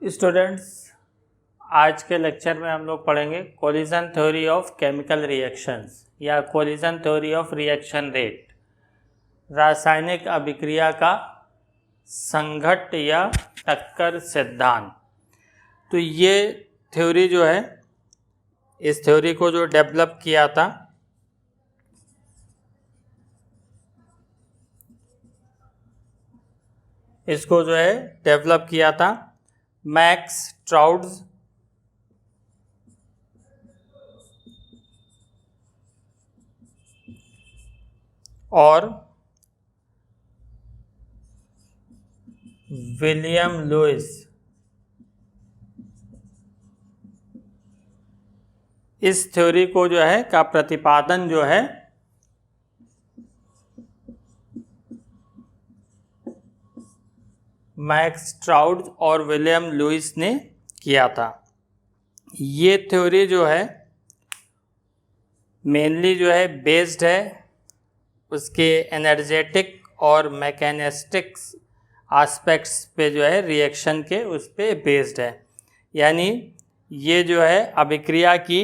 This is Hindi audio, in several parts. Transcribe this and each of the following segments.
स्टूडेंट्स, आज के लेक्चर में हम लोग पढ़ेंगे collision theory of chemical reactions या collision theory of reaction rate, रासायनिक अभिक्रिया का संघट्ट या टक्कर सिद्धांत। तो ये थ्योरी जो है, इस थ्योरी को जो डेवलप किया था इसको जो है डेवलप किया था मैक्स ट्राउड्स और विलियम लुइस। इस थ्योरी को जो है का प्रतिपादन जो है मैक्स ट्राउड और विलियम लुइस ने किया था। ये थ्योरी जो है मेनली जो है बेस्ड है उसके एनर्जेटिक और मैकेनिस्टिक्स एस्पेक्ट्स पे, जो है रिएक्शन के उस पे बेस्ड है। यानी ये जो है अभिक्रिया की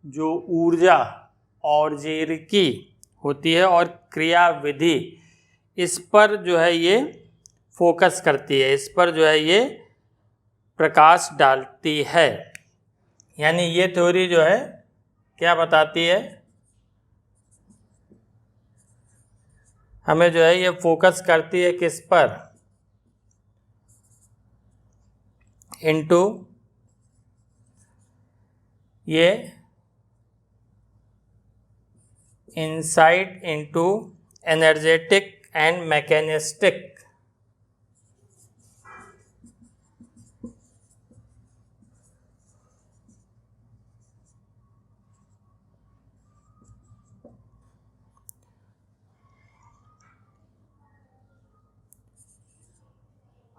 जो ऊर्जा और्जेरिकी होती है और क्रिया विधि, इस पर जो है ये फोकस करती है, इस पर जो है ये प्रकाश डालती है। यानी ये थ्योरी जो है क्या बताती है, हमें जो है ये फोकस करती है किस पर, इनटू ये insight into energetic and mechanistic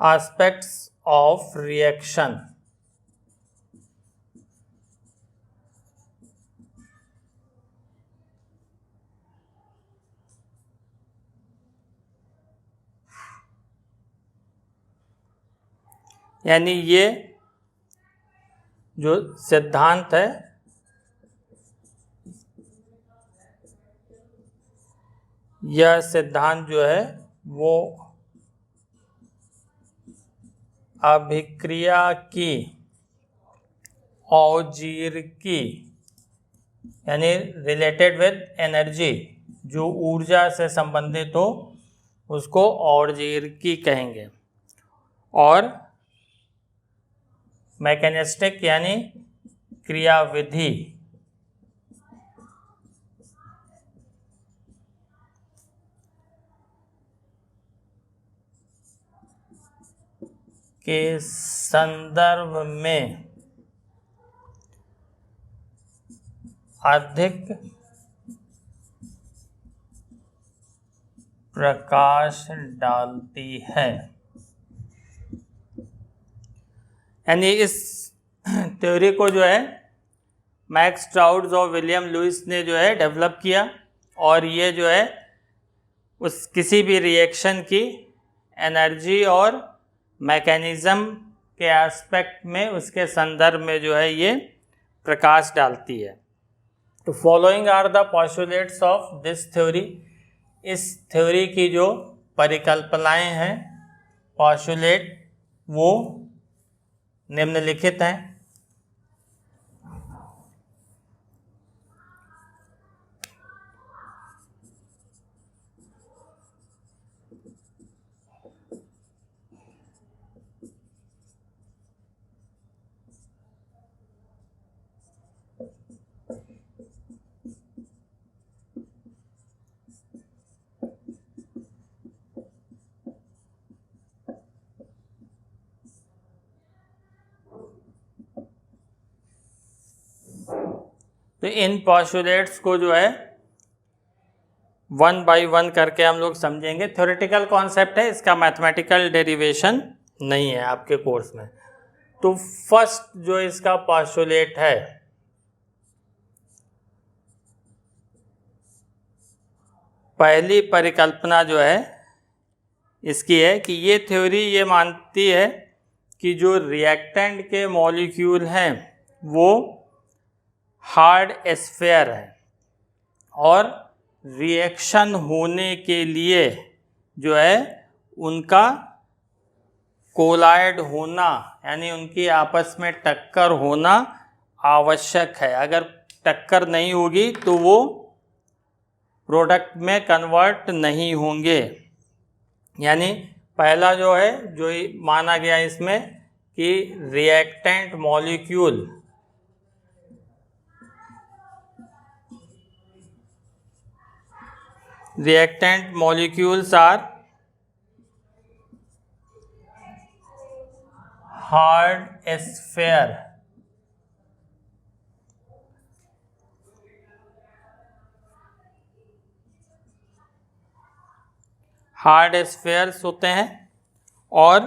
aspects of reaction। यानी ये जो सिद्धांत है यह सिद्धांत जो है वो अभिक्रिया की और्जेरिकी यानी रिलेटेड विद एनर्जी, जो ऊर्जा से संबंधित हो उसको और्जेरिकी कहेंगे, और मैकेनिस्टिक यानी क्रियाविधि के संदर्भ में अधिक प्रकाश डालती है। यानी इस थ्योरी को जो है मैक्स ट्राउड्स और विलियम लुइस ने जो है डेवलप किया, और ये जो है उस किसी भी रिएक्शन की एनर्जी और मैकेनिज्म के एस्पेक्ट में, उसके संदर्भ में जो है ये प्रकाश डालती है। तो following are the postulates of this theory. इस थ्योरी की जो परिकल्पनाएं हैं, पोस्टुलेट, वो निम्नलिखित हैं। तो इन पोस्टुलेट्स को जो है वन बाय वन करके हम लोग समझेंगे। थ्योरेटिकल कॉन्सेप्ट है, इसका मैथमेटिकल डेरिवेशन नहीं है आपके कोर्स में। तो फर्स्ट जो इसका पोस्टुलेट है, पहली परिकल्पना जो है इसकी है कि ये थ्योरी ये मानती है कि जो रिएक्टेंट के मॉलिक्यूल हैं वो हार्ड स्फीयर है और रिएक्शन होने के लिए जो है उनका कोलाइड होना यानी उनकी आपस में टक्कर होना आवश्यक है। अगर टक्कर नहीं होगी तो वो प्रोडक्ट में कन्वर्ट नहीं होंगे। यानी पहला जो है जो माना गया इसमें कि reactant molecules are hard sphere hard spheres होते हैं और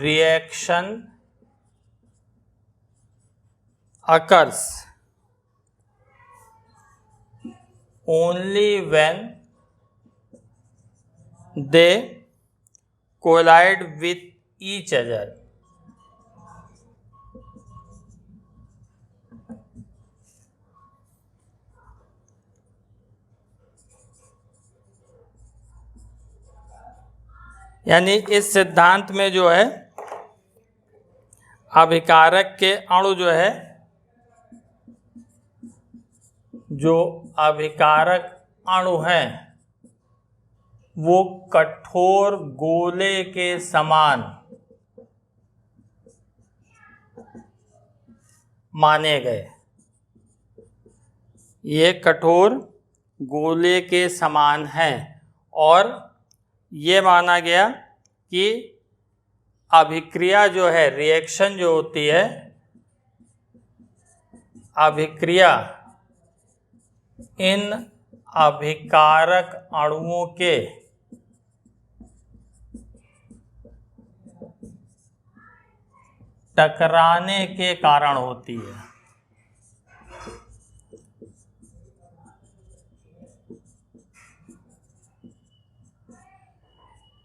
reaction occurs only when they collide with each other. यानी इस सिद्धांत में जो है अभिकारक के अणु जो है जो अभिकारक अणु हैं वो कठोर गोले के समान माने गए। ये कठोर गोले के समान हैं और ये माना गया कि अभिक्रिया जो है रिएक्शन जो होती है अभिक्रिया इन अभिकारक अणुओं के टकराने के कारण होती है।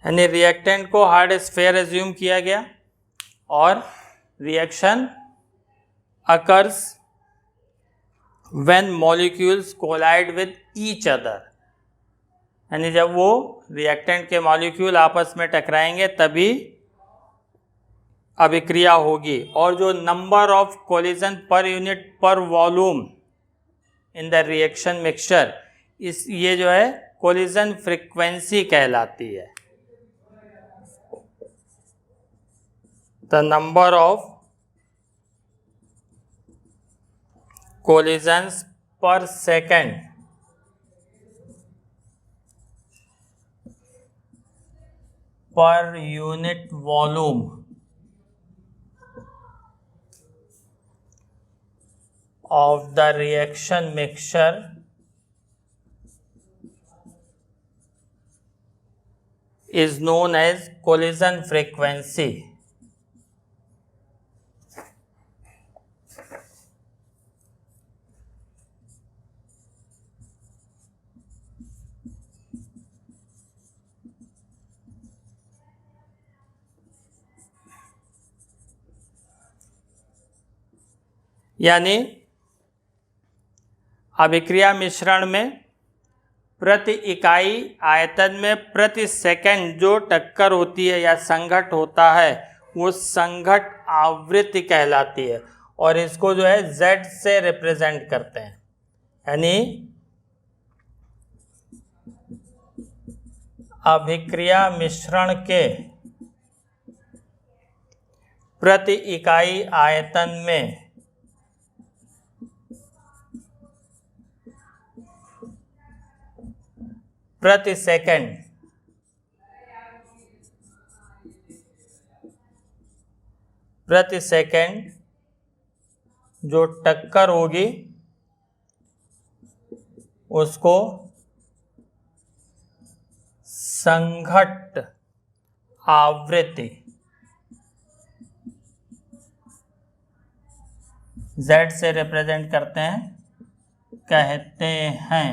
यानी रिएक्टेंट को हार्ड स्फीयर एज्यूम किया गया और reaction occurs when molecules collide with each other, यानी जब वो रिएक्टेंट के मॉलिक्यूल आपस में टकराएंगे तभी अभिक्रिया होगी। और जो number of collision per unit per volume in the reaction mixture ये जो है कोलिजन फ्रीक्वेंसी कहलाती है। The number of collisions per second per unit volume of the reaction mixture is known as collision frequency. यानी अभिक्रिया मिश्रण में प्रति इकाई आयतन में प्रति सेकंड जो टक्कर होती है या संघट होता है वो संघट आवृत्ति कहलाती है और इसको जो है Z से रिप्रेजेंट करते हैं। यानी अभिक्रिया मिश्रण के प्रति इकाई आयतन में प्रति सेकंड जो टक्कर होगी उसको संघट्ट आवृत्ति Z से रिप्रेजेंट करते हैं कहते हैं।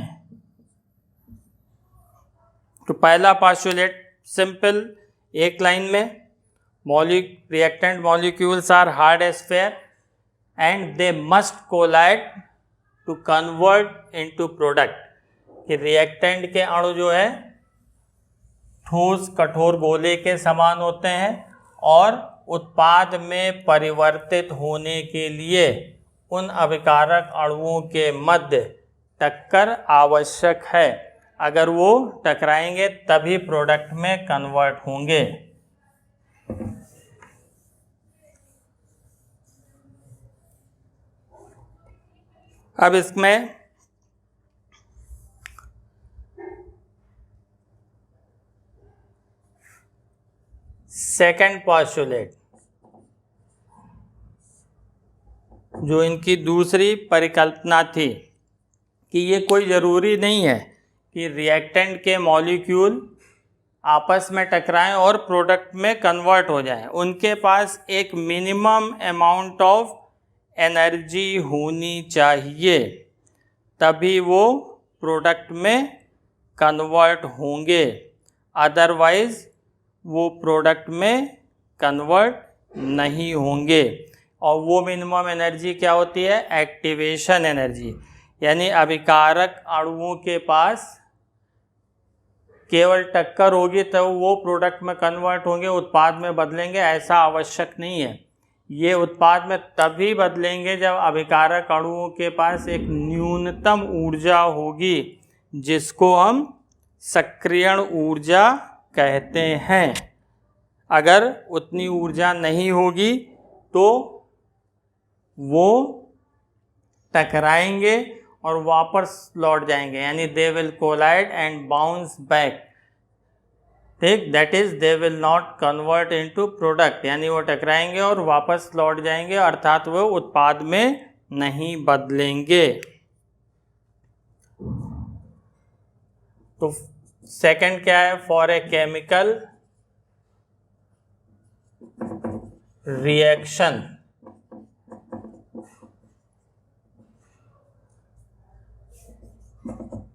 तो पहला पास्टुलेट सिंपल एक लाइन में, reactant molecules are hard sphere and they must collide to convert into product, कि रिएक्टेंट के अणु जो है ठोस कठोर गोले के समान होते हैं और उत्पाद में परिवर्तित होने के लिए उन अभिकारक अणुओं के मध्य टक्कर आवश्यक है। अगर वो टकराएंगे तभी प्रोडक्ट में कन्वर्ट होंगे। अब इसमें सेकंड पोस्टुलेट, जो इनकी दूसरी परिकल्पना थी कि ये कोई ज़रूरी नहीं है कि रिएक्टेंट के मॉलिक्यूल आपस में टकराएं और प्रोडक्ट में कन्वर्ट हो जाएं। उनके पास एक मिनिमम अमाउंट ऑफ एनर्जी होनी चाहिए, तभी वो प्रोडक्ट में कन्वर्ट होंगे, अदरवाइज वो प्रोडक्ट में कन्वर्ट नहीं होंगे। और वो मिनिमम एनर्जी क्या होती है? एक्टिवेशन एनर्जी, यानी अभिकारक अणुओं के पास केवल टक्कर होगी तो वो प्रोडक्ट में कन्वर्ट होंगे, उत्पाद में बदलेंगे, ऐसा आवश्यक नहीं है। ये उत्पाद में तभी बदलेंगे जब अभिकारक अणुओं के पास एक न्यूनतम ऊर्जा होगी, जिसको हम सक्रियण ऊर्जा कहते हैं। अगर उतनी ऊर्जा नहीं होगी तो वो टकराएंगे और वापस लौट जाएंगे, यानी they will collide and bounce back, ठीक, that is they will not convert into product, यानी वो टकराएंगे और वापस लौट जाएंगे, अर्थात वो उत्पाद में नहीं बदलेंगे। तो सेकंड क्या है? For a chemical reaction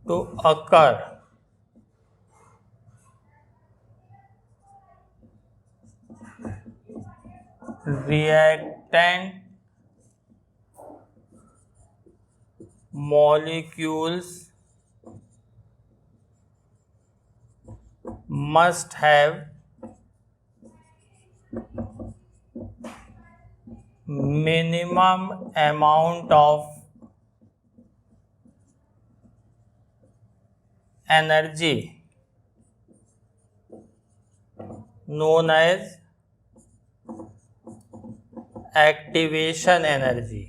to occur, reactant molecules must have minimum amount of energy known as activation energy.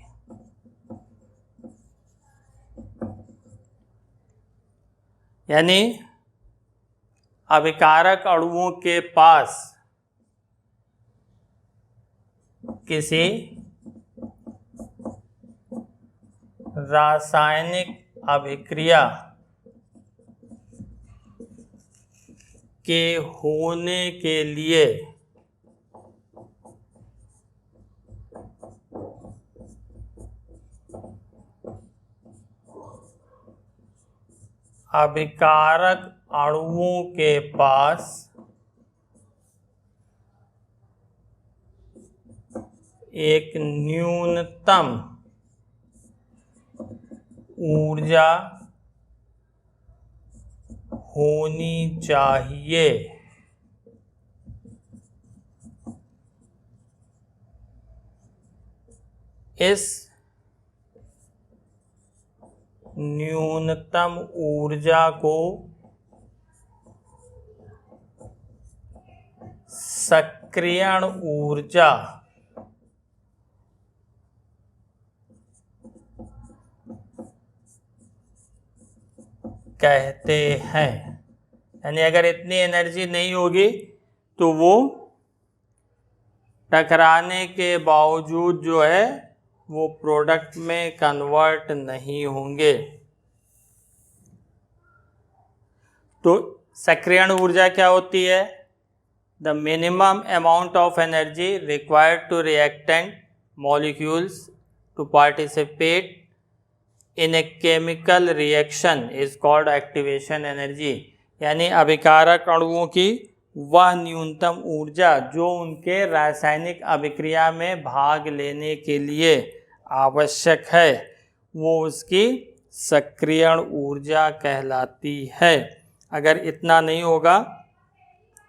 यानी अभिकारक अणुओं के पास किसी रासायनिक अभिक्रिया के होने के लिए अभिकारक अणुओं के पास एक न्यूनतम ऊर्जा होनी चाहिए। इस न्यूनतम ऊर्जा को सक्रियण ऊर्जा कहते हैं। यानी अगर इतनी एनर्जी नहीं होगी तो वो टकराने के बावजूद जो है वो प्रोडक्ट में कन्वर्ट नहीं होंगे। तो सक्रियण ऊर्जा क्या होती है? The minimum amount of energy required to reactant molecules to participate in a chemical reaction is called activation energy. यानी अभिकारक अणुओं की वह न्यूनतम ऊर्जा जो उनके रासायनिक अभिक्रिया में भाग लेने के लिए आवश्यक है, वो उसकी सक्रियण ऊर्जा कहलाती है। अगर इतना नहीं होगा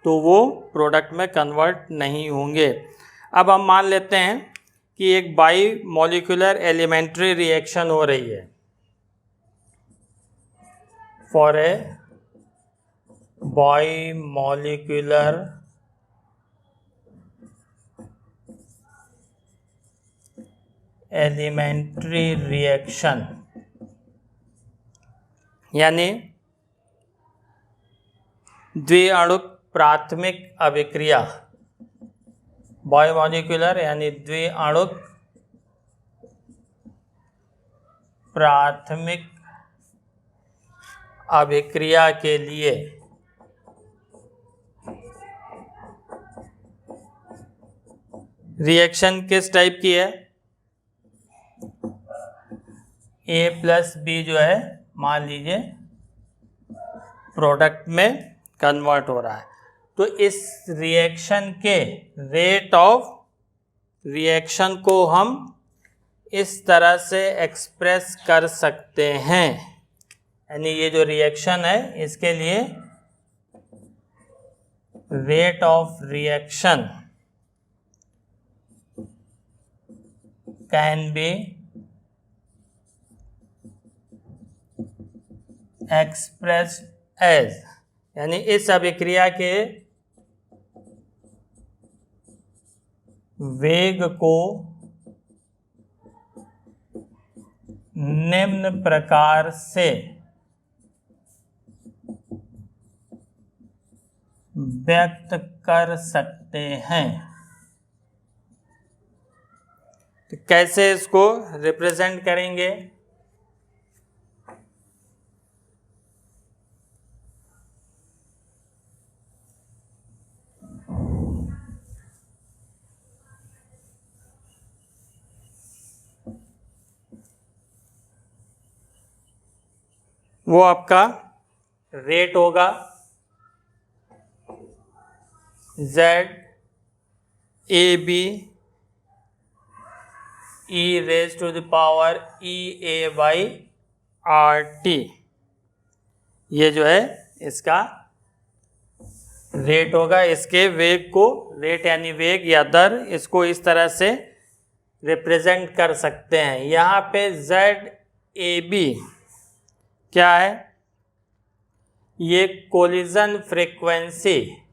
तो वो प्रोडक्ट में कन्वर्ट नहीं होंगे। अब हम मान लेते हैं कि एक बाई मॉलिक्यूलर एलिमेंट्री रिएक्शन हो रही है। For a bimolecular elementary reaction, यानी द्विअणुक प्राथमिक अभिक्रिया, बायोमॉलिक्यूलर यानी द्विअणुक प्राथमिक अभिक्रिया के लिए रिएक्शन किस टाइप की है? A+B जो है मान लीजिए प्रोडक्ट में कन्वर्ट हो रहा है, तो इस रिएक्शन के रेट ऑफ रिएक्शन को हम इस तरह से एक्सप्रेस कर सकते हैं, यानी ये जो रिएक्शन है इसके लिए rate of reaction can be expressed as, यानी इस अभिक्रिया के वेग को निम्न प्रकार से व्यक्त कर सकते हैं। तो कैसे इसको रिप्रेजेंट करेंगे? वो आपका रेट होगा Z AB e raised to the power EA by RT, ये जो है इसका रेट होगा। इसके वेग को, रेट यानी वेग या दर, इसको इस तरह से रिप्रेजेंट कर सकते हैं। यहाँ पे ZAB क्या है? ये collision frequency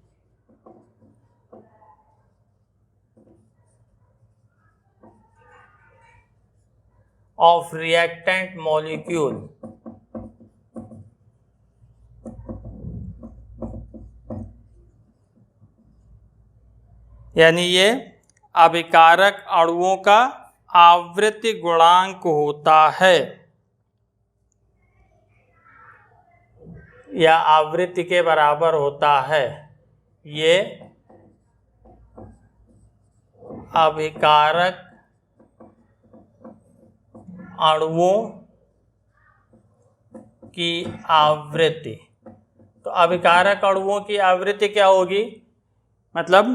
of reactant molecule, यानी ये अभिकारक अणुओं का आवृत्ति गुणांक होता है या आवृत्ति के बराबर होता है। ये अभिकारक अणुओं की आवृत्ति, तो अभिकारक अणुओं की आवृत्ति क्या होगी? मतलब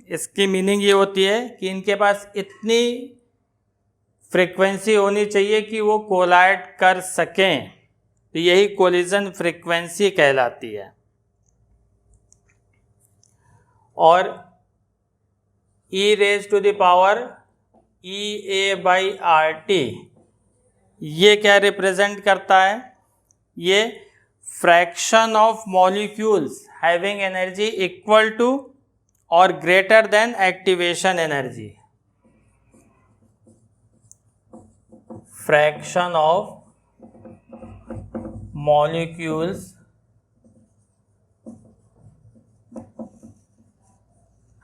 इसकी मीनिंग ये होती है कि इनके पास इतनी फ्रीक्वेंसी होनी चाहिए कि वो कोलाइड कर सकें, तो यही कोलिजन फ्रीक्वेंसी कहलाती है। और e raise to the power EA by RT, ये क्या रिप्रेजेंट करता है? ये fraction of molecules having energy equal to और greater than activation energy, fraction of molecules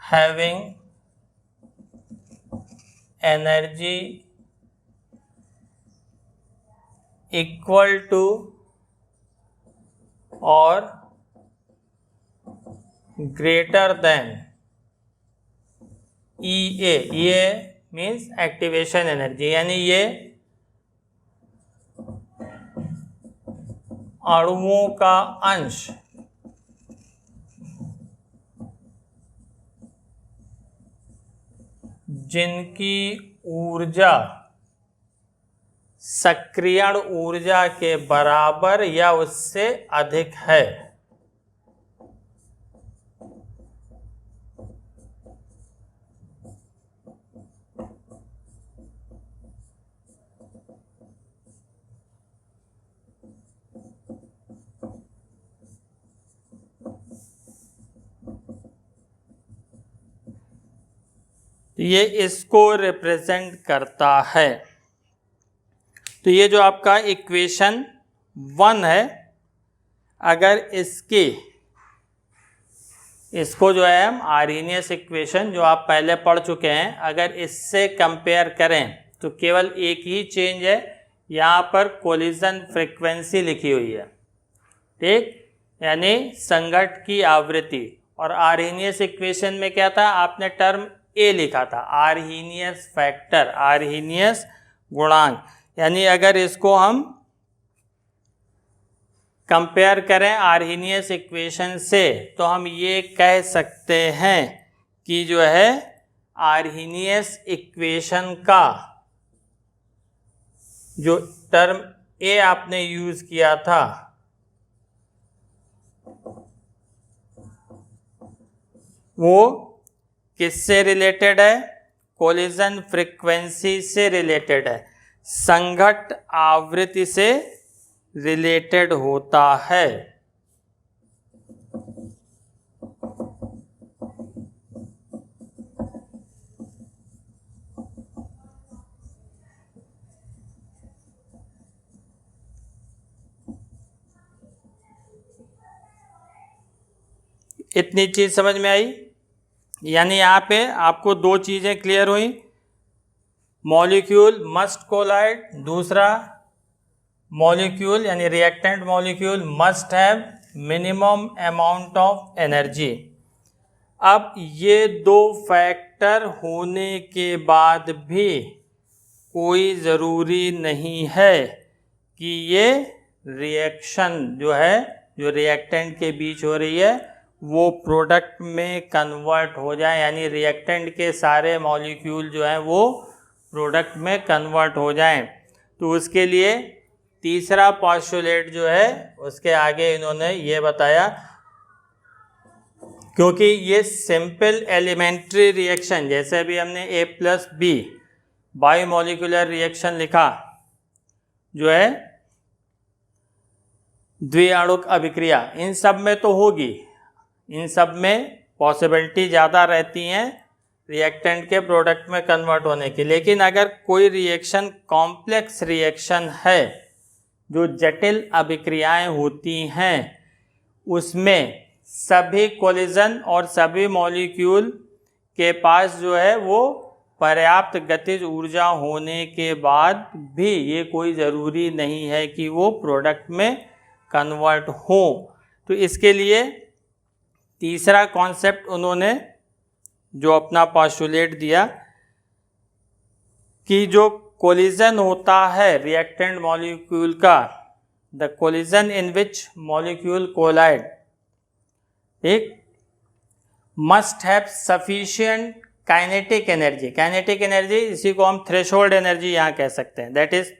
having energy equal to or greater than EA, ये means activation energy, यानी ये अणुओं का अंश जिनकी ऊर्जा सक्रियण ऊर्जा के बराबर या उससे अधिक है। ये इसको रिप्रेजेंट करता है। तो ये जो आपका इक्वेशन 1 है, अगर इसको जो है हम आर्हेनियस इक्वेशन जो आप पहले पढ़ चुके हैं, अगर इससे कंपेयर करें तो केवल एक ही चेंज है, यहाँ पर कोलिजन फ्रीक्वेंसी लिखी हुई है, ठीक, यानी संघट्ट की आवृत्ति। और आर्हेनियस इक्वेशन में क्या था, आपने टर्म ए लिखा था, आर्हेनियस फैक्टर, आर्हेनियस गुणांक। यानी अगर इसको हम कंपेयर करें आर्हेनियस इक्वेशन से तो हम ये कह सकते हैं कि जो है आर्हेनियस इक्वेशन का जो टर्म ए आपने यूज किया था वो किससे रिलेटेड है, कोलिजन फ्रीक्वेंसी से रिलेटेड है, संघट्ट आवृत्ति से रिलेटेड होता है। इतनी चीज समझ में आई। यानी यहाँ पे आपको दो चीजें क्लियर हुई, मॉलिक्यूल मस्ट कोलाइड, दूसरा मॉलिक्यूल यानी reactant molecule must have minimum amount of energy. अब ये दो फैक्टर होने के बाद भी कोई ज़रूरी नहीं है कि ये रिएक्शन जो है, जो रिएक्टेंट के बीच हो रही है, वो प्रोडक्ट में कन्वर्ट हो जाए, यानी रिएक्टेंट के सारे मॉलिक्यूल जो हैं वो प्रोडक्ट में कन्वर्ट हो जाएं। तो उसके लिए तीसरा पॉस्टुलेट जो है उसके आगे इन्होंने ये बताया, क्योंकि ये सिंपल एलिमेंट्री रिएक्शन, जैसे अभी हमने A+B बायोमोलिकुलर रिएक्शन लिखा, जो है द्विआणुक अभिक्रिया, इन सब में तो होगी, इन सब में पॉसिबिलिटी ज़्यादा रहती हैं रिएक्टेंट के प्रोडक्ट में कन्वर्ट होने की। लेकिन अगर कोई रिएक्शन कॉम्प्लेक्स रिएक्शन है, जो जटिल अभिक्रियाएं होती हैं, उसमें सभी कोलिजन और सभी मॉलिक्यूल के पास जो है वो पर्याप्त गतिज ऊर्जा होने के बाद भी ये कोई ज़रूरी नहीं है कि वो प्रोडक्ट में कन्वर्ट हो। तो इसके लिए तीसरा कॉन्सेप्ट उन्होंने जो अपना पोस्टुलेट दिया कि जो कोलिजन होता है रिएक्टेंट मॉलिक्यूल का, the collision in which molecule collide, एक must have sufficient kinetic energy. Kinetic energy इसी को हम थ्रेशोल्ड एनर्जी यहाँ कह सकते हैं, that is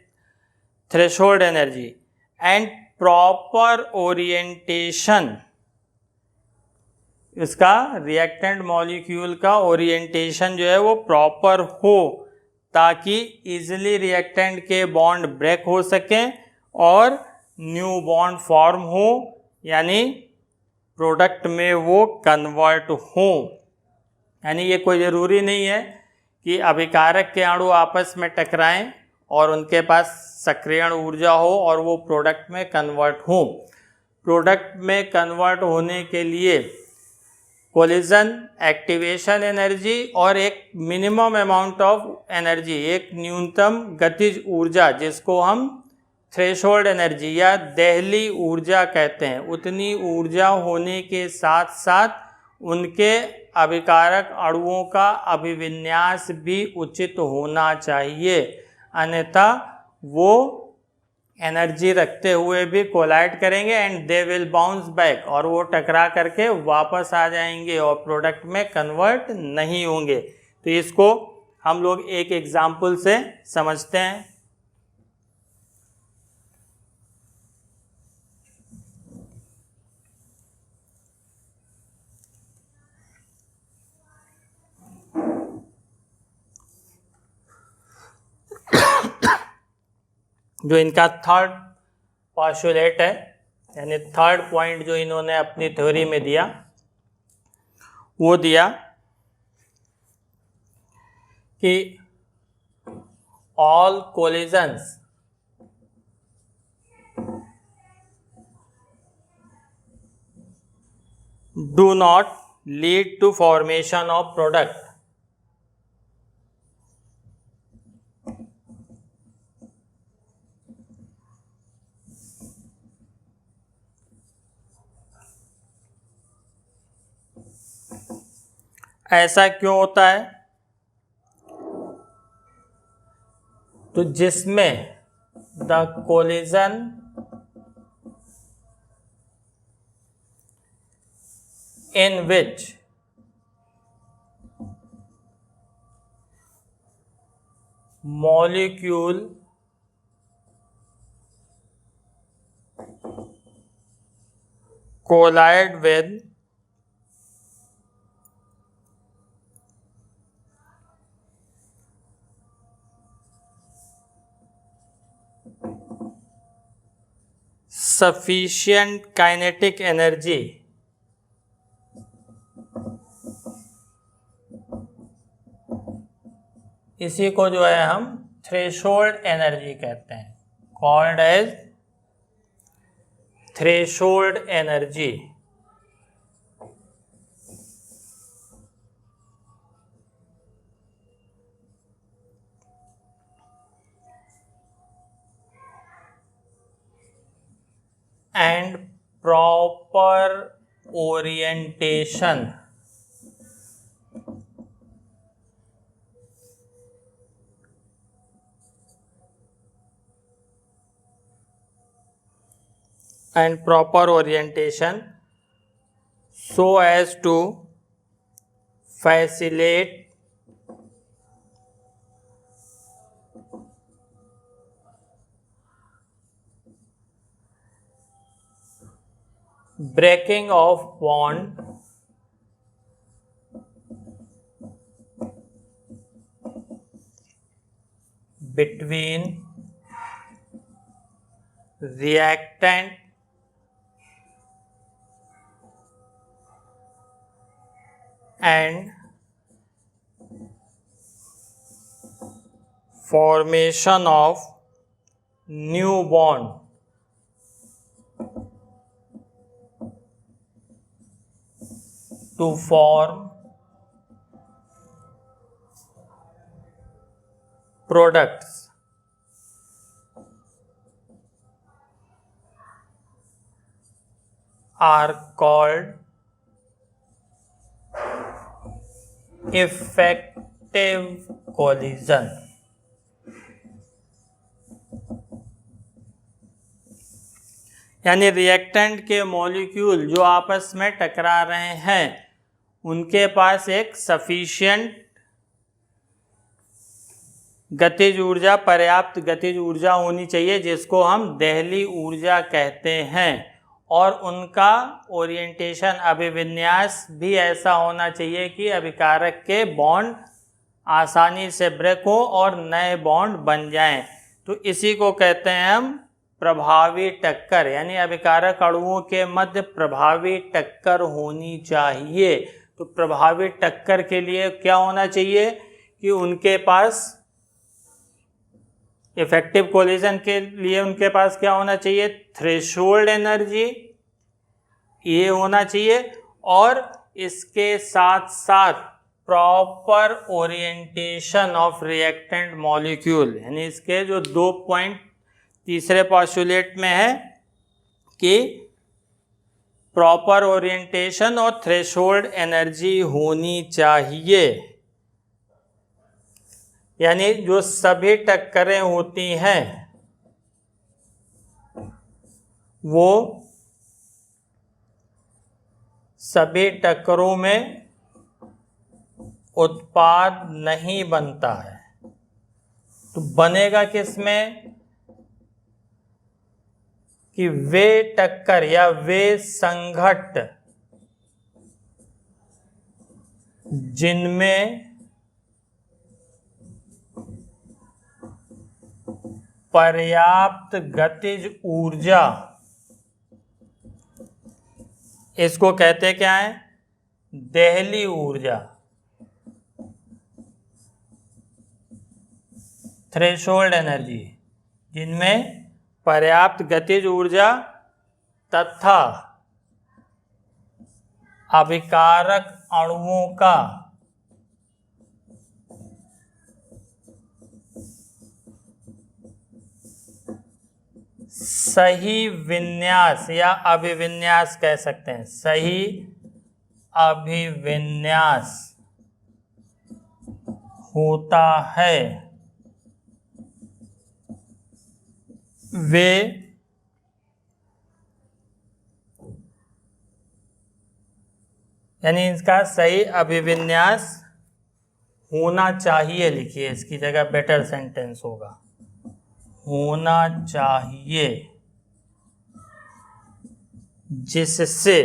threshold energy, and proper orientation, इसका रिएक्टेंट मॉलिक्यूल का ओरिएंटेशन जो है वो प्रॉपर हो, ताकि इजीली रिएक्टेंट के बॉन्ड ब्रेक हो सकें और न्यू बॉन्ड फॉर्म हो, यानी प्रोडक्ट में वो कन्वर्ट हो। यानी ये कोई ज़रूरी नहीं है कि अभिकारक के अणु आपस में टकराएं और उनके पास सक्रियण ऊर्जा हो और वो प्रोडक्ट में कन्वर्ट हो। प्रोडक्ट में कन्वर्ट होने के लिए कोलिजन एक्टिवेशन एनर्जी और एक मिनिमम अमाउंट ऑफ एनर्जी, एक न्यूनतम गतिज ऊर्जा जिसको हम थ्रेशोल्ड एनर्जी या देहली ऊर्जा कहते हैं, उतनी ऊर्जा होने के साथ साथ उनके अभिकारक अणुओं का अभिविन्यास भी उचित होना चाहिए, अन्यथा वो एनर्जी रखते हुए भी कोलाइड करेंगे and they will bounce back, और वो टकरा करके वापस आ जाएंगे और प्रोडक्ट में कन्वर्ट नहीं होंगे। तो इसको हम लोग एक एग्जाम्पल से समझते हैं। जो इनका थर्ड पोस्टुलेट है, यानी थर्ड पॉइंट जो इन्होंने अपनी थ्योरी में दिया, वो दिया कि all collisions do not lead to formation of product. ऐसा क्यों होता है? तो जिसमें the collision in which molecule collide with sufficient kinetic energy इसी को जो है हम थ्रेशोल्ड एनर्जी कहते हैं, called as threshold energy. And proper orientation so as to facilitate breaking of bond between reactant and formation of new bond to form products are called effective collision. यानी रिएक्टेंट के मॉलिक्यूल जो आपस में टकरा रहे हैं उनके पास एक सफिशिएंट गतिज ऊर्जा, पर्याप्त गतिज ऊर्जा होनी चाहिए जिसको हम दहली ऊर्जा कहते हैं, और उनका ओरिएंटेशन, अभिविन्यास भी ऐसा होना चाहिए कि अभिकारक के बॉन्ड आसानी से ब्रेक हो और नए बॉन्ड बन जाएं। तो इसी को कहते हैं हम प्रभावी टक्कर, यानी अभिकारक अणुओं के मध्य प्रभावी टक्कर होनी चाहिए। तो प्रभावी टक्कर के लिए क्या होना चाहिए कि उनके पास, इफेक्टिव कोलिजन के लिए उनके पास क्या होना चाहिए, थ्रेशोल्ड एनर्जी ये होना चाहिए, और इसके साथ साथ proper orientation of reactant molecule. यानी इसके जो 2 पॉइंट तीसरे पोस्टुलेट में है कि प्रॉपर ओरिएंटेशन और थ्रेशोल्ड एनर्जी होनी चाहिए। यानी जो सभी टक्करें होती हैं वो सभी टक्करों में उत्पाद नहीं बनता है। तो बनेगा किसमें कि वे टक्कर या वे संघट्ट जिनमें पर्याप्त गतिज ऊर्जा, इसको कहते क्या है, देहली ऊर्जा, थ्रेशोल्ड एनर्जी, जिनमें पर्याप्त गतिज ऊर्जा तथा अभिकारक अणुओं का सही विन्यास या अभिविन्यास कह सकते हैं, सही अभिविन्यास होता है, वे यानी इसका सही अभिविन्यास होना चाहिए, लिखिए इसकी जगह बेटर सेंटेंस होगा, होना चाहिए, जिससे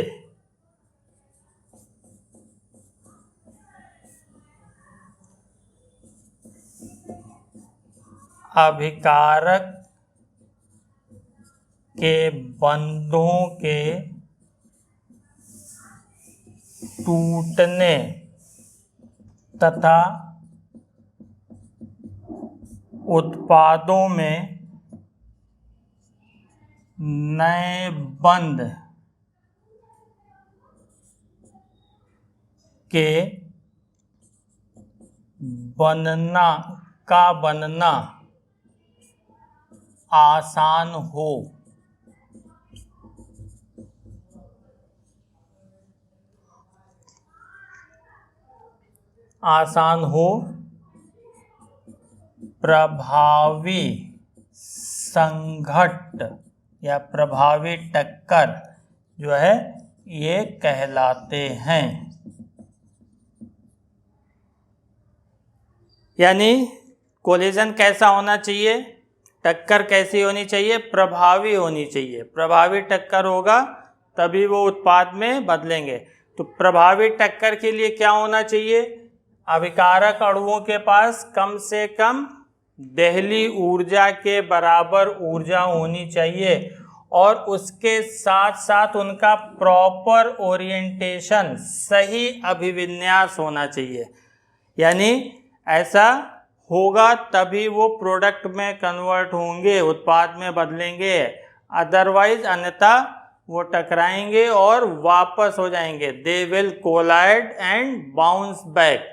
अभिकारक के बंधों के टूटने तथा उत्पादों में नए बंध के बनना आसान हो। प्रभावी संघट्ट या प्रभावी टक्कर जो है ये कहलाते हैं। यानी कोलिजन कैसा होना चाहिए, टक्कर कैसी होनी चाहिए, प्रभावी होनी चाहिए। प्रभावी टक्कर होगा तभी वो उत्पाद में बदलेंगे। तो प्रभावी टक्कर के लिए क्या होना चाहिए, अभिकारक अणुओं के पास कम से कम देहली ऊर्जा के बराबर ऊर्जा होनी चाहिए और उसके साथ साथ उनका प्रॉपर ओरिएंटेशन, सही अभिविन्यास होना चाहिए। यानी ऐसा होगा तभी वो प्रोडक्ट में कन्वर्ट होंगे, उत्पाद में बदलेंगे, अदरवाइज अन्यथा वो टकराएंगे और वापस हो जाएंगे। They will collide and bounce back.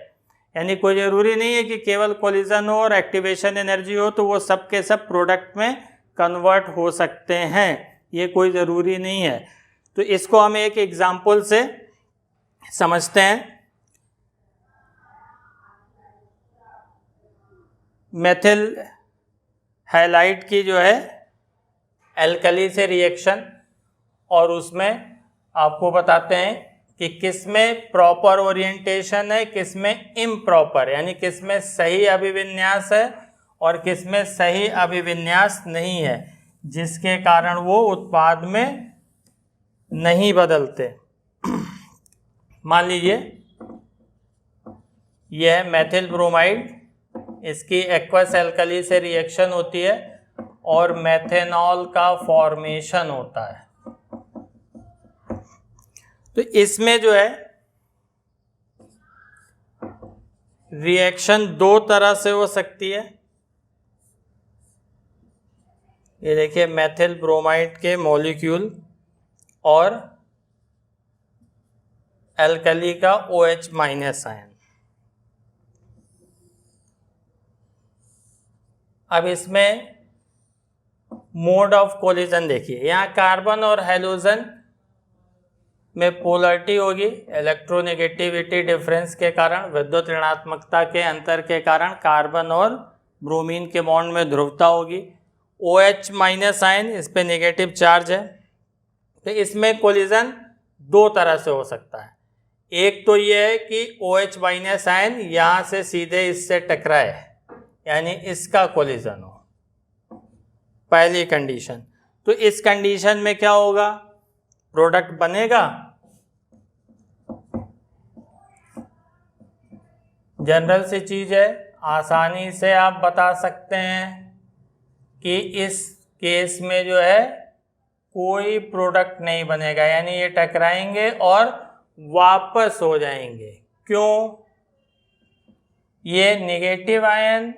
यानी कोई ज़रूरी नहीं है कि केवल कोलिजन हो और एक्टिवेशन एनर्जी हो तो वो सब के सब प्रोडक्ट में कन्वर्ट हो सकते हैं, ये कोई ज़रूरी नहीं है। तो इसको हम एक एग्जाम्पल से समझते हैं। मेथिल हैलाइड की जो है एल्कली से रिएक्शन, और उसमें आपको बताते हैं कि किसमें प्रॉपर ओरिएंटेशन है, किसमें इम्प्रॉपर, यानी किसमें सही अभिविन्यास है और किसमें सही अभिविन्यास नहीं है, जिसके कारण वो उत्पाद में नहीं बदलते। मान लीजिए यह है मेथिल ब्रोमाइड, इसकी एक्वस एल्कली से रिएक्शन होती है और मेथेनॉल का फॉर्मेशन होता है। तो इसमें जो है रिएक्शन दो तरह से हो सकती है। ये देखिए मेथिल ब्रोमाइड के मॉलिक्यूल और एल्कली का OH- आयन। अब इसमें मोड ऑफ कोलिजन देखिए, यहाँ कार्बन और हैलोजन में पोलरिटी होगी, इलेक्ट्रोनेगेटिविटी डिफरेंस के कारण, विद्युत ऋणात्मकता के अंतर के कारण कार्बन और ब्रोमीन के बॉन्ड में ध्रुवता होगी। OH- आयन, इस पे नेगेटिव चार्ज है। तो इसमें कोलिजन दो तरह से हो सकता है। एक तो ये है कि OH माइनस आयन यहां से सीधे इससे टकराए, यानी इसका कोलिजन हो, पहली कंडीशन। तो इस कंडीशन में क्या होगा, प्रोडक्ट बनेगा। जनरल सी चीज है, आसानी से आप बता सकते हैं कि इस केस में जो है कोई प्रोडक्ट नहीं बनेगा, यानी ये टकराएंगे और वापस हो जाएंगे। क्यों? ये नेगेटिव आयन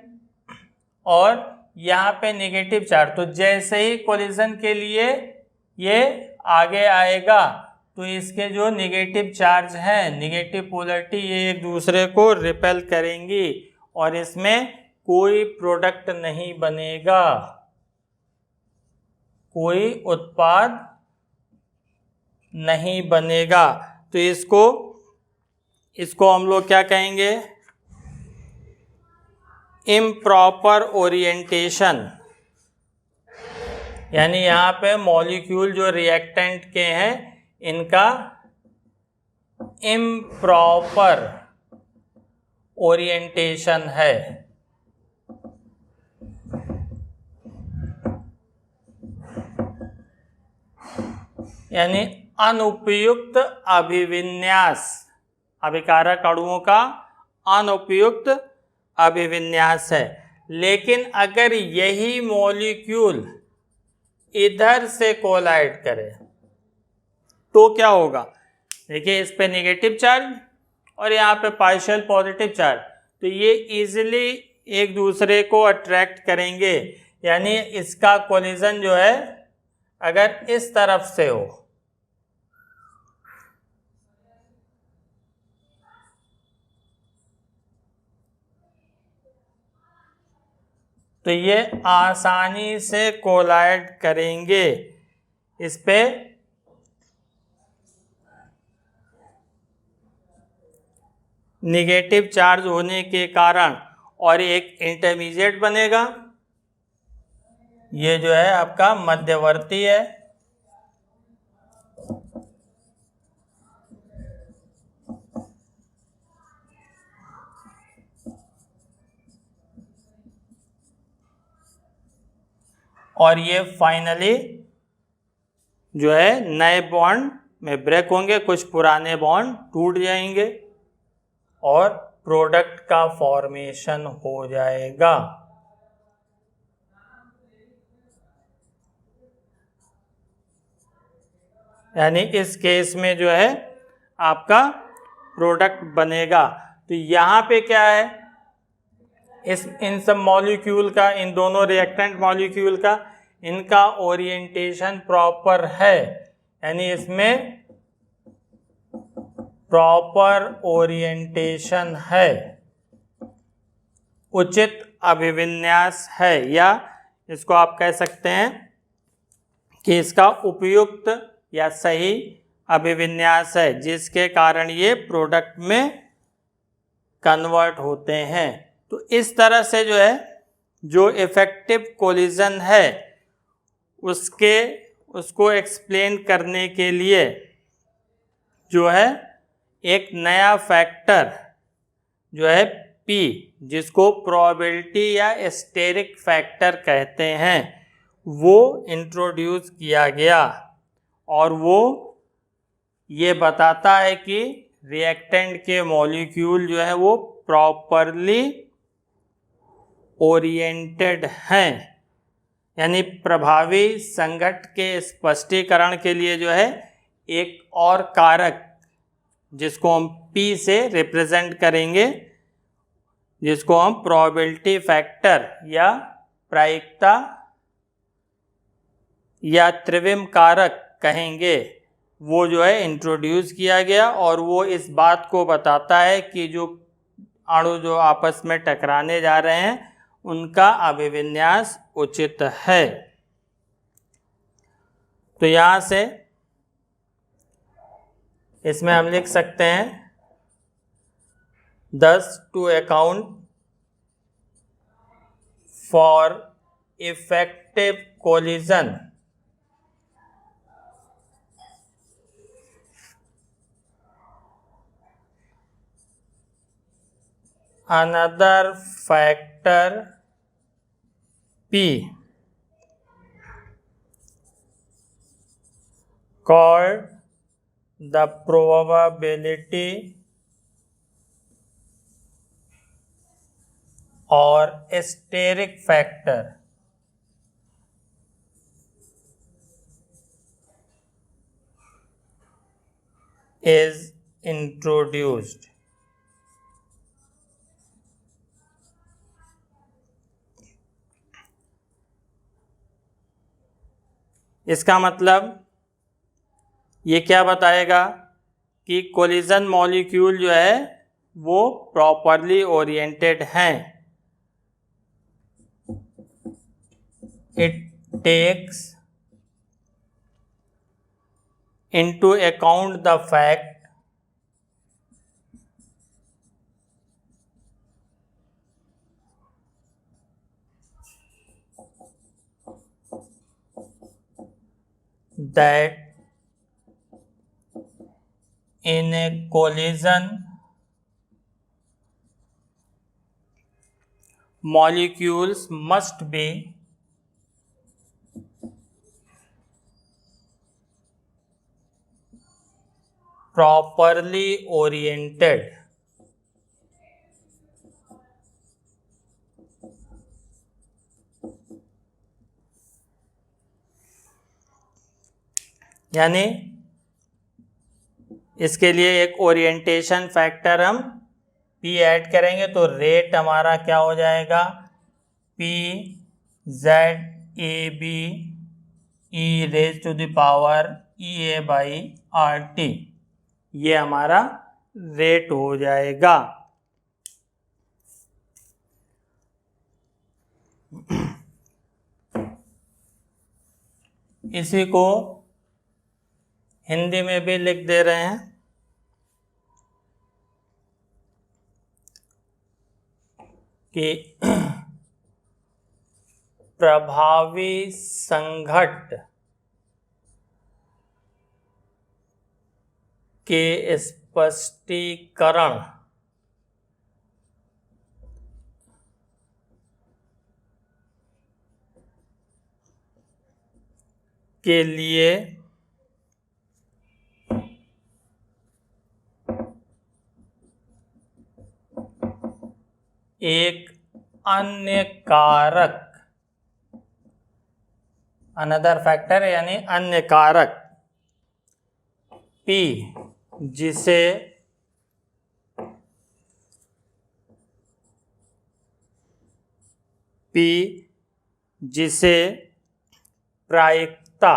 और यहाँ पे नेगेटिव चार्ज, तो जैसे ही कोलिजन के लिए ये आगे आएगा तो इसके जो नेगेटिव चार्ज हैं, नेगेटिव पोलरिटी, ये एक दूसरे को रिपेल करेंगी और इसमें कोई प्रोडक्ट नहीं बनेगा, कोई उत्पाद नहीं बनेगा। तो इसको हम लोग क्या कहेंगे, इम्प्रॉपर ओरिएंटेशन, यानी यहाँ पे मॉलिक्यूल जो रिएक्टेंट के हैं इनका इम्प्रॉपर ओरिएंटेशन है। यानी अनुपयुक्त अभिविन्यास, अभिकारक अणुओं का अनुपयुक्त अभिविन्यास है। लेकिन अगर यही मॉलिक्यूल इधर से कोलाइड करे तो क्या होगा, देखिए इस पे नेगेटिव चार्ज और यहाँ पे पार्शियल पॉजिटिव चार्ज, तो ये इजीली एक दूसरे को अट्रैक्ट करेंगे। यानी इसका कोलिजन जो है अगर इस तरफ से हो तो ये आसानी से कोलाइड करेंगे इस पे नेगेटिव चार्ज होने के कारण, और एक इंटरमीडिएट बनेगा, ये जो है आपका मध्यवर्ती है। और ये फाइनली जो है नए बॉन्ड में ब्रेक होंगे, कुछ पुराने बॉन्ड टूट जाएंगे और प्रोडक्ट का फॉर्मेशन हो जाएगा। यानी इस केस में जो है आपका प्रोडक्ट बनेगा। तो यहाँ पे क्या है, इन सब मॉलिक्यूल का, इन दोनों रिएक्टेंट मॉलिक्यूल का, इनका ओरिएंटेशन प्रॉपर है, यानी इसमें प्रॉपर ओरिएंटेशन है, उचित अभिविन्यास है, या इसको आप कह सकते हैं कि इसका उपयुक्त या सही अभिविन्यास है, जिसके कारण ये प्रोडक्ट में कन्वर्ट होते हैं। तो इस तरह से जो है जो इफेक्टिव कोलिजन है उसको एक्सप्लेन करने के लिए जो है एक नया फैक्टर जो है P, जिसको प्रोबेबिलिटी या स्टेरिक फैक्टर कहते हैं, वो इंट्रोड्यूस किया गया और वो ये बताता है कि रिएक्टेंट के मॉलिक्यूल जो है वो प्रॉपरली ओरिएंटेड हैं। यानी प्रभावी संघट के स्पष्टीकरण के लिए जो है एक और कारक जिसको हम P से रिप्रेजेंट करेंगे, जिसको हम प्रोबेबिलिटी फैक्टर या प्रायिकता या त्रिविम कारक कहेंगे, वो जो है इंट्रोड्यूस किया गया और वो इस बात को बताता है कि जो अणु जो आपस में टकराने जा रहे हैं उनका अभिविन्यास उचित है। तो यहाँ से इसमें हम लिख सकते हैं, thus to account for effective collision another factor P called the probability or steric factor is introduced. इसका मतलब ये क्या बताएगा कि कोलिजन मॉलिक्यूल जो है वो प्रॉपरली ओरिएंटेड हैं. It takes into account the fact that in a collision molecules must be properly oriented. यानी इसके लिए एक ओरिएंटेशन फैक्टर हम P ऐड करेंगे तो रेट हमारा क्या हो जाएगा, P Z A B e raised to the power EA by RT, ये हमारा रेट हो जाएगा. इसी को हिंदी में भी लिख दे रहे हैं कि प्रभावी संघट्ट के स्पष्टीकरण के लिए एक अन्य कारक, अनदर फैक्टर यानी अन्य कारक P जिसे प्रायिकता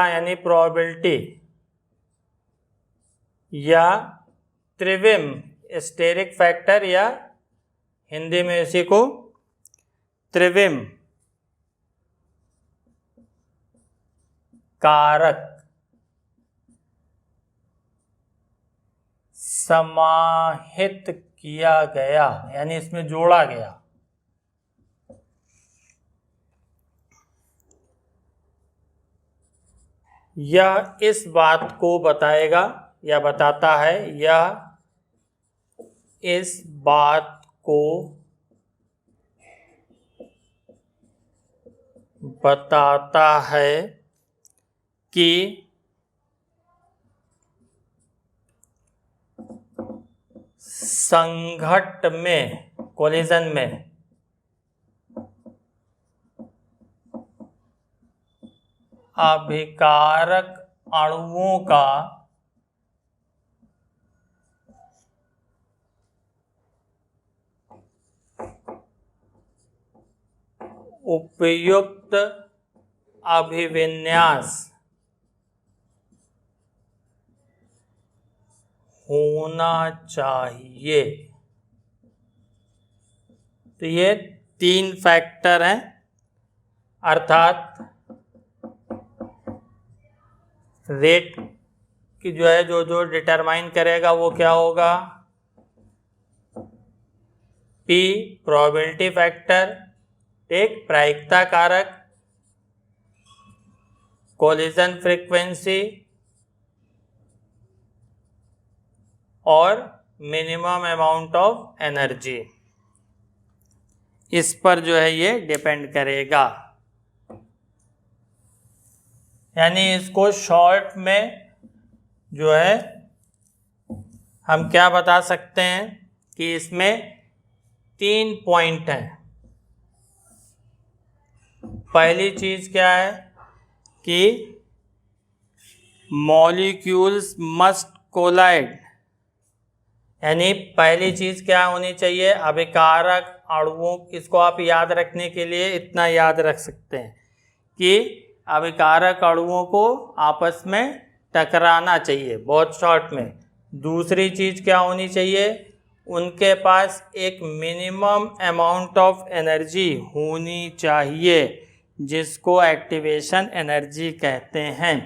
यानी प्रोबेबिलिटी या त्रिविम स्टेरिक फैक्टर या हिंदी में इसी को त्रिविम कारक समाहित किया गया, यानी इसमें जोड़ा गया. यह इस बात को बताएगा या बताता है, यह इस बात को बताता है कि संघट्ट में, कोलिजन में अभिकारक अणुओं का उपयुक्त अभिविन्यास होना चाहिए. तो ये 3 फैक्टर हैं, अर्थात रेट की जो है जो डिटरमाइन करेगा वो क्या होगा, P प्रोबेबिलिटी फैक्टर, एक प्रायिकता कारक, कोलिजन फ्रीक्वेंसी और मिनिमम अमाउंट ऑफ एनर्जी, इस पर जो है ये डिपेंड करेगा। यानी इसको शॉर्ट में जो है हम क्या बता सकते हैं कि इसमें 3 पॉइंट हैं। पहली चीज क्या है कि मॉलिक्यूल्स मस्ट कोलाइड, यानी पहली चीज क्या होनी चाहिए, अभिकारक अणुओं, इसको आप याद रखने के लिए इतना याद रख सकते हैं कि अभिकारक अणुओं को आपस में टकराना चाहिए, बहुत शॉर्ट में। दूसरी चीज क्या होनी चाहिए, उनके पास एक मिनिमम अमाउंट ऑफ एनर्जी होनी चाहिए, जिसको एक्टिवेशन एनर्जी कहते हैं।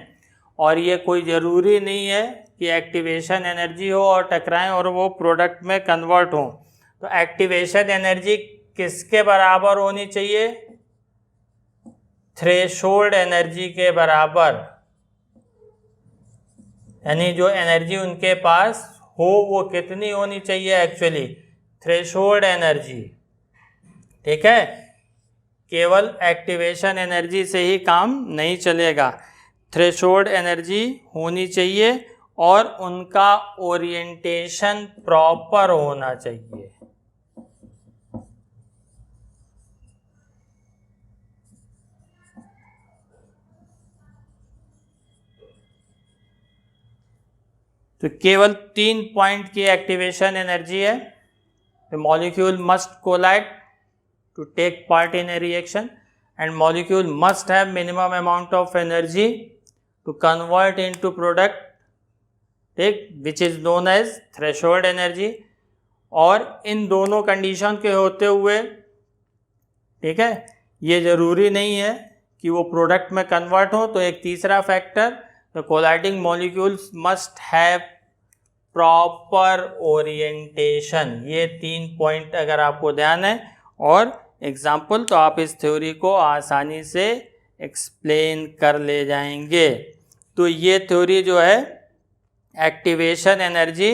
और ये कोई ज़रूरी नहीं है कि एक्टिवेशन एनर्जी हो और टकराएं और वो प्रोडक्ट में कन्वर्ट हो। तो एक्टिवेशन एनर्जी किसके बराबर होनी चाहिए, थ्रेशोल्ड एनर्जी के बराबर। यानी जो एनर्जी उनके पास हो वो कितनी होनी चाहिए, एक्चुअली थ्रेशोल्ड एनर्जी। ठीक है, केवल एक्टिवेशन एनर्जी से ही काम नहीं चलेगा, थ्रेशोल्ड एनर्जी होनी चाहिए और उनका ओरिएंटेशन प्रॉपर होना चाहिए। तो केवल 3 पॉइंट की एक्टिवेशन एनर्जी है। The molecule must collide to take part in a reaction, and molecule must have minimum amount of energy to convert into product, ठीक, which is known as threshold energy। और इन दोनों कंडीशन के होते हुए, ठीक है, ये ज़रूरी नहीं है कि वो प्रोडक्ट में कन्वर्ट हो। तो एक तीसरा factor, the colliding molecules must have proper orientation. ये 3 पॉइंट अगर आपको ध्यान है और एग्जाम्पल, तो आप इस थ्योरी को आसानी से एक्सप्लेन कर ले जाएंगे। तो ये थ्योरी जो है एक्टिवेशन एनर्जी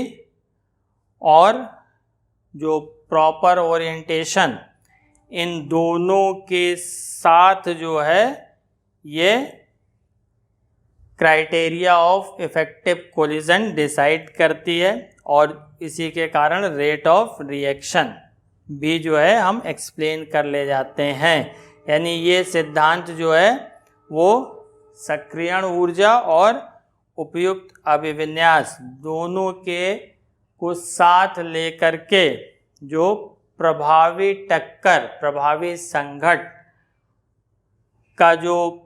और जो प्रॉपर ओरिएंटेशन, इन दोनों के साथ जो है ये criteria of effective collision decide करती है, और इसी के कारण रेट ऑफ रिएक्शन भी जो है हम एक्सप्लेन कर ले जाते हैं। यानी ये सिद्धांत जो है वो सक्रियण ऊर्जा और उपयुक्त अभिविन्यास दोनों के को साथ लेकर के जो प्रभावी टक्कर, प्रभावी संघट का जो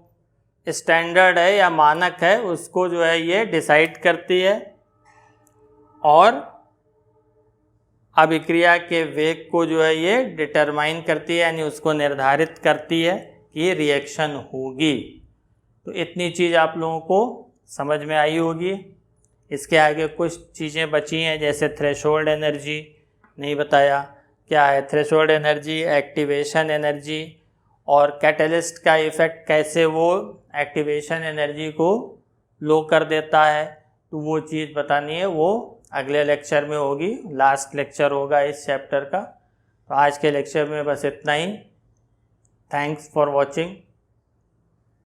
स्टैंडर्ड है या मानक है, उसको जो है ये डिसाइड करती है और अभिक्रिया के वेग को जो है ये डिटरमाइन करती है, यानी उसको निर्धारित करती है कि रिएक्शन होगी। तो इतनी चीज़ आप लोगों को समझ में आई होगी। इसके आगे कुछ चीज़ें बची हैं, जैसे थ्रेशोल्ड एनर्जी नहीं बताया, क्या है थ्रेशोल्ड एनर्जी, एक्टिवेशन एनर्जी और कैटलिस्ट का इफ़ेक्ट कैसे वो एक्टिवेशन एनर्जी को लो कर देता है। तो वो चीज़ बतानी है, वो अगले लेक्चर में होगी, लास्ट लेक्चर होगा इस चैप्टर का। तो आज के लेक्चर में बस इतना ही। Thanks for watching.